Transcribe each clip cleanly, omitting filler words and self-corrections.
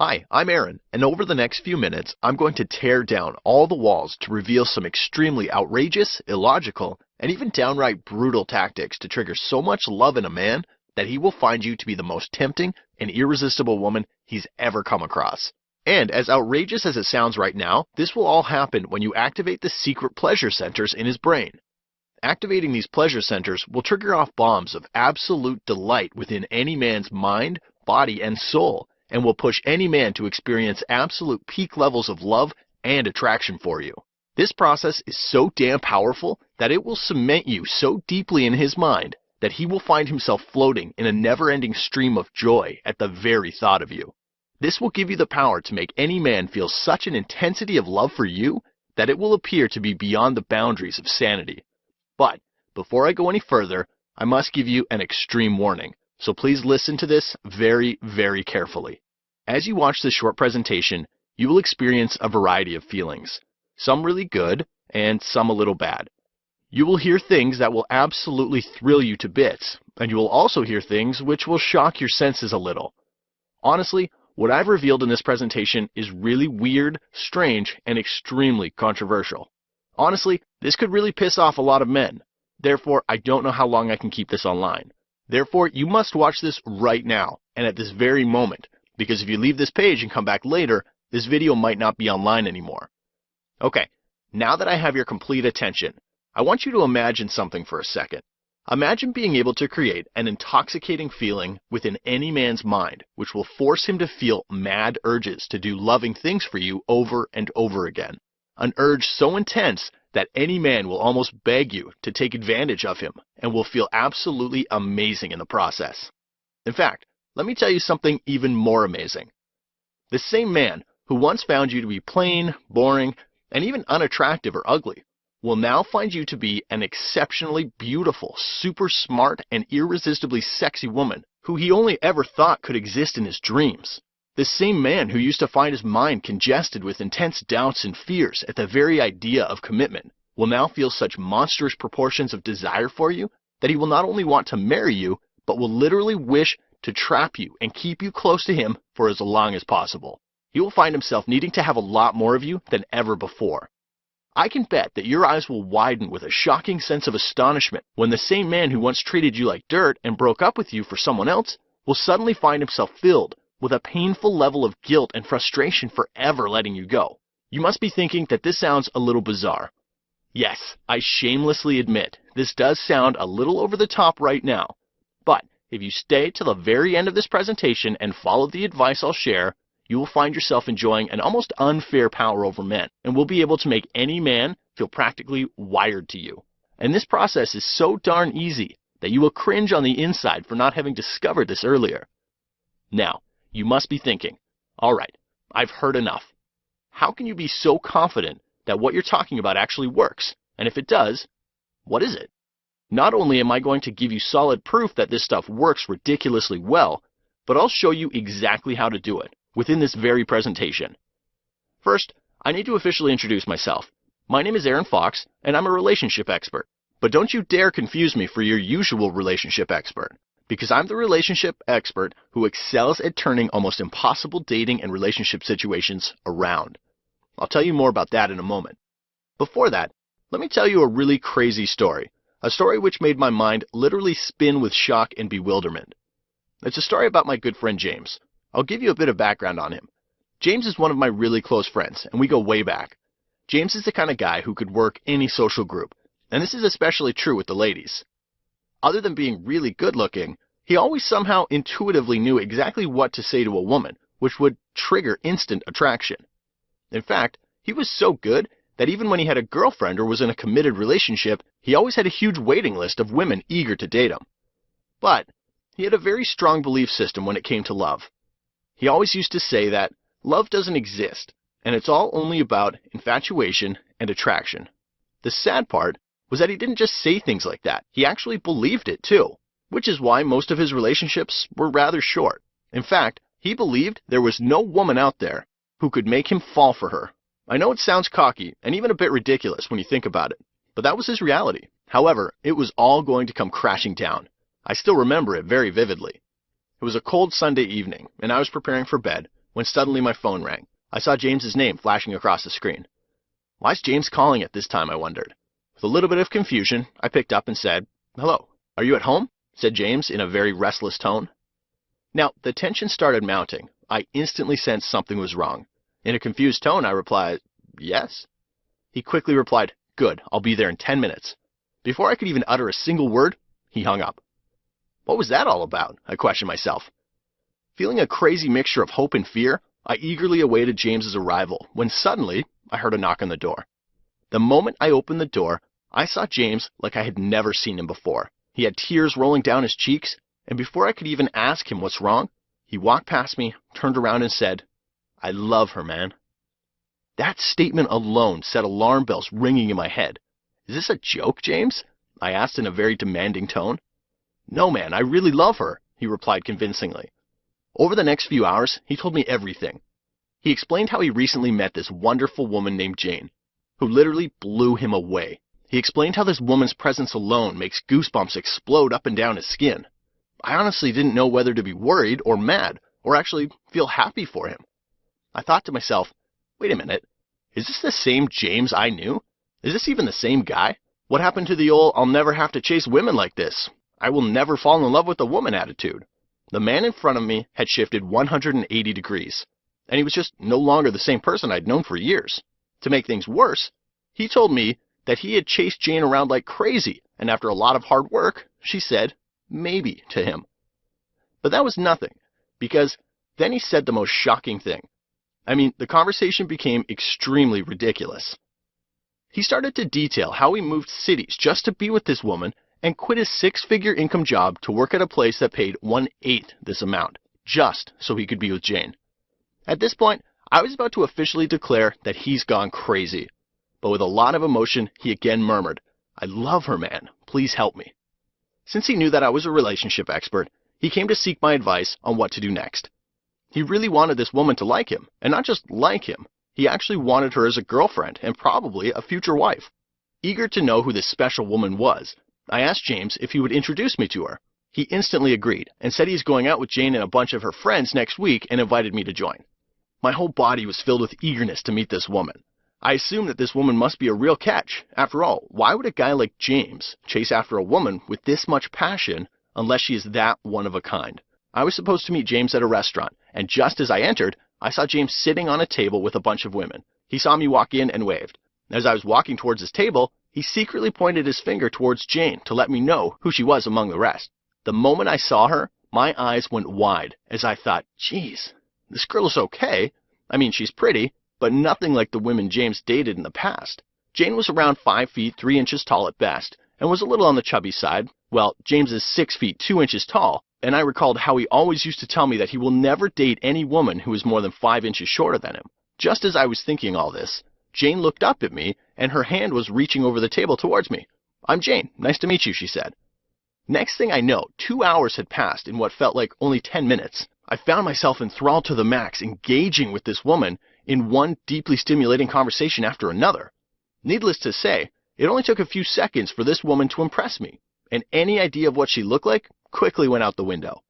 Hi, I'm Aaron, and over the next few minutes, I'm going to tear down all the walls to reveal some extremely outrageous, illogical, and even downright brutal tactics to trigger so much love in a man that he will find you to be the most tempting and irresistible woman he's ever come across. And as outrageous as it sounds right now, this will all happen when you activate the secret pleasure centers in his brain. Activating these pleasure centers will trigger off bombs of absolute delight within any man's mind, body, and soul, and will push any man to experience absolute peak levels of love and attraction for you. This process is so damn powerful that it will cement you so deeply in his mind that he will find himself floating in a never-ending stream of joy at the very thought of you. This will give you the power to make any man feel such an intensity of love for you that it will appear to be beyond the boundaries of sanity. But before I go any further, I must give you an extreme warning, so please listen to this very, very carefully. As you watch this short presentation, you will experience a variety of feelings, some really good and some a little bad. You will hear things that will absolutely thrill you to bits, and you will also hear things which will shock your senses a little. Honestly, what I've revealed in this presentation is really weird, strange, and extremely controversial. Honestly, this could really piss off a lot of men. Therefore, I don't know how long I can keep this online. Therefore, you must watch this right now, and at this very moment, because if you leave this page and come back later, this video might not be online anymore. Okay, now that I have your complete attention, I want you to imagine something for a second. Imagine being able to create an intoxicating feeling within any man's mind, which will force him to feel mad urges to do loving things for you over and over again. An urge so intense that any man will almost beg you to take advantage of him and will feel absolutely amazing in the process. In fact, let me tell you something even more amazing. The same man who once found you to be plain, boring, and even unattractive or ugly will now find you to be an exceptionally beautiful, super smart, and irresistibly sexy woman who he only ever thought could exist in his dreams. The same man who used to find his mind congested with intense doubts and fears at the very idea of commitment will now feel such monstrous proportions of desire for you that he will not only want to marry you, but will literally wish to trap you and keep you close to him for as long as possible. He will find himself needing to have a lot more of you than ever before. I can bet that your eyes will widen with a shocking sense of astonishment when the same man who once treated you like dirt and broke up with you for someone else will suddenly find himself filled with a painful level of guilt and frustration for ever letting you go. You must be thinking that this sounds a little bizarre. Yes, I shamelessly admit this does sound a little over the top right now. But if you stay till the very end of this presentation and follow the advice I'll share, you will find yourself enjoying an almost unfair power over men and will be able to make any man feel practically wired to you. And this process is so darn easy that you will cringe on the inside for not having discovered this earlier. Now, you must be thinking, all right, I've heard enough. How can you be so confident that what you're talking about actually works? And if it does, what is it? Not only am I going to give you solid proof that this stuff works ridiculously well, but I'll show you exactly how to do it within this very presentation. First, I need to officially introduce myself. My name is Aaron Fox, and I'm a relationship expert. But don't you dare confuse me for your usual relationship expert, because I'm the relationship expert who excels at turning almost impossible dating and relationship situations around. I'll tell you more about that in a moment. Before that, let me tell you a really crazy story, a story which made my mind literally spin with shock and bewilderment. It's a story about my good friend James. I'll give you a bit of background on him. James is one of my really close friends, and we go way back. James is the kind of guy who could work any social group, and this is especially true with the ladies. Other than being really good looking, he always somehow intuitively knew exactly what to say to a woman, which would trigger instant attraction. In fact, he was so good that even when he had a girlfriend or was in a committed relationship, he always had a huge waiting list of women eager to date him. But he had a very strong belief system when it came to love. He always used to say that love doesn't exist, and it's all only about infatuation and attraction. The sad part was that he didn't just say things like that, he actually believed it too, which is why most of his relationships were rather short. In fact, he believed there was no woman out there who could make him fall for her. I know it sounds cocky and even a bit ridiculous when you think about it, but that was his reality. However, it was all going to come crashing down. I still remember it very vividly. It was a cold Sunday evening, and I was preparing for bed when suddenly my phone rang. I saw James's name flashing across the screen. Why's James calling at this time, I wondered. With a little bit of confusion, I picked up and said, "Hello, are you at home?" said James in a very restless tone. Now, the tension started mounting. I instantly sensed something was wrong. In a confused tone, I replied, "Yes." He quickly replied, "Good, I'll be there in 10 minutes. Before I could even utter a single word, he hung up. What was that all about? I questioned myself. Feeling a crazy mixture of hope and fear, I eagerly awaited James's arrival when suddenly I heard a knock on the door. The moment I opened the door, I saw James like I had never seen him before. He had tears rolling down his cheeks, and before I could even ask him what's wrong, he walked past me, turned around and said, "I love her, man." That statement alone set alarm bells ringing in my head. "Is this a joke, James?" I asked in a very demanding tone. "No, man, I really love her," he replied convincingly. Over the next few hours, he told me everything. He explained how he recently met this wonderful woman named Jane, who literally blew him away. He explained how this woman's presence alone makes goosebumps explode up and down his skin. I honestly didn't know whether to be worried or mad, or actually feel happy for him. I thought to myself, wait a minute, is this the same James I knew? Is this even the same guy? What happened to the old, "I'll never have to chase women like this. I will never fall in love with a woman" attitude? The man in front of me had shifted 180 degrees, and he was just no longer the same person I'd known for years. To make things worse, he told me that he had chased Jane around like crazy, and after a lot of hard work, she said maybe to him. But that was nothing, because then he said the most shocking thing. I mean, the conversation became extremely ridiculous. He started to detail how he moved cities just to be with this woman and quit his 6-figure income job to work at a place that paid 1/8 this amount, just so he could be with Jane. At this point, I was about to officially declare that he's gone crazy. But with a lot of emotion, he again murmured, "I love her, man. Please help me." Since he knew that I was a relationship expert, he came to seek my advice on what to do next. He really wanted this woman to like him, and not just like him. He actually wanted her as a girlfriend and probably a future wife. Eager to know who this special woman was, I asked James if he would introduce me to her. He instantly agreed and said he's going out with Jane and a bunch of her friends next week and invited me to join. My whole body was filled with eagerness to meet this woman. I assumed that this woman must be a real catch. After all, why would a guy like James chase after a woman with this much passion unless she is that one of a kind? I was supposed to meet James at a restaurant, and just as I entered, I saw James sitting on a table with a bunch of women. He saw me walk in and waved. As I was walking towards his table, he secretly pointed his finger towards Jane to let me know who she was among the rest. The moment I saw her, my eyes went wide as I thought, geez, this girl is okay. I mean, she's pretty, but nothing like the women James dated in the past. Jane was around 5 feet 3 inches tall at best, and was a little on the chubby side. Well, James is 6 feet 2 inches tall, and I recalled how he always used to tell me that he will never date any woman who is more than 5 inches shorter than him. Just as I was thinking all this, Jane looked up at me, and her hand was reaching over the table towards me. "I'm Jane. Nice to meet you," she said. Next thing I know, 2 hours had passed in what felt like only 10 minutes. I found myself enthralled to the max, engaging with this woman in one deeply stimulating conversation after another. Needless to say, it only took a few seconds for this woman to impress me, and any idea of what she looked like quickly went out the window.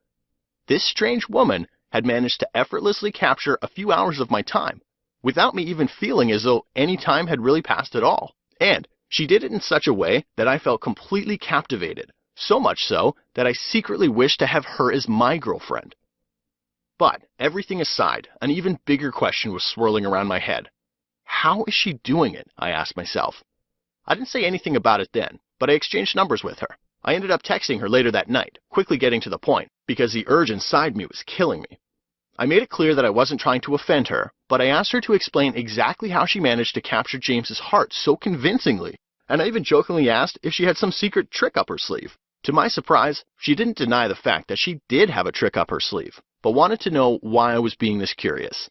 This strange woman had managed to effortlessly capture a few hours of my time, without me even feeling as though any time had really passed at all. And she did it in such a way that I felt completely captivated, so much so that I secretly wished to have her as my girlfriend. But everything aside, an even bigger question was swirling around my head. How is she doing it? I asked myself. I didn't say anything about it then, but I exchanged numbers with her. I ended up texting her later that night, quickly getting to the point, because the urge inside me was killing me. I made it clear that I wasn't trying to offend her, but I asked her to explain exactly how she managed to capture James's heart so convincingly, and I even jokingly asked if she had some secret trick up her sleeve. To my surprise, she didn't deny the fact that she did have a trick up her sleeve, but wanted to know why I was being this curious.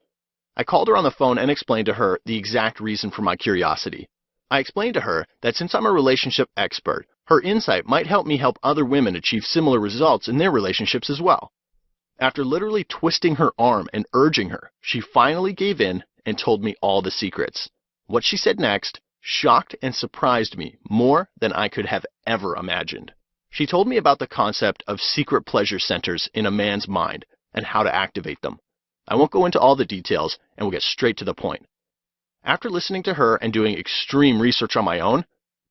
I called her on the phone and explained to her the exact reason for my curiosity. I explained to her that since I'm a relationship expert, her insight might help me help other women achieve similar results in their relationships as well. After literally twisting her arm and urging her, she finally gave in and told me all the secrets. What she said next shocked and surprised me more than I could have ever imagined. She told me about the concept of secret pleasure centers in a man's mind and how to activate them. I won't go into all the details, and we'll get straight to the point. After listening to her and doing extreme research on my own,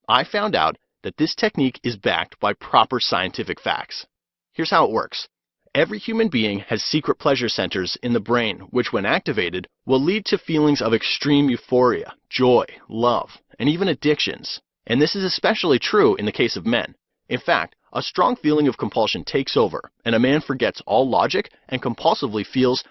I found out that this technique is backed by proper scientific facts. Here's how it works. Every human being has secret pleasure centers in the brain, which when activated will lead to feelings of extreme euphoria, joy, love, and even addictions. And this is especially true in the case of men. In fact, a strong feeling of compulsion takes over, and a man forgets all logic and compulsively feels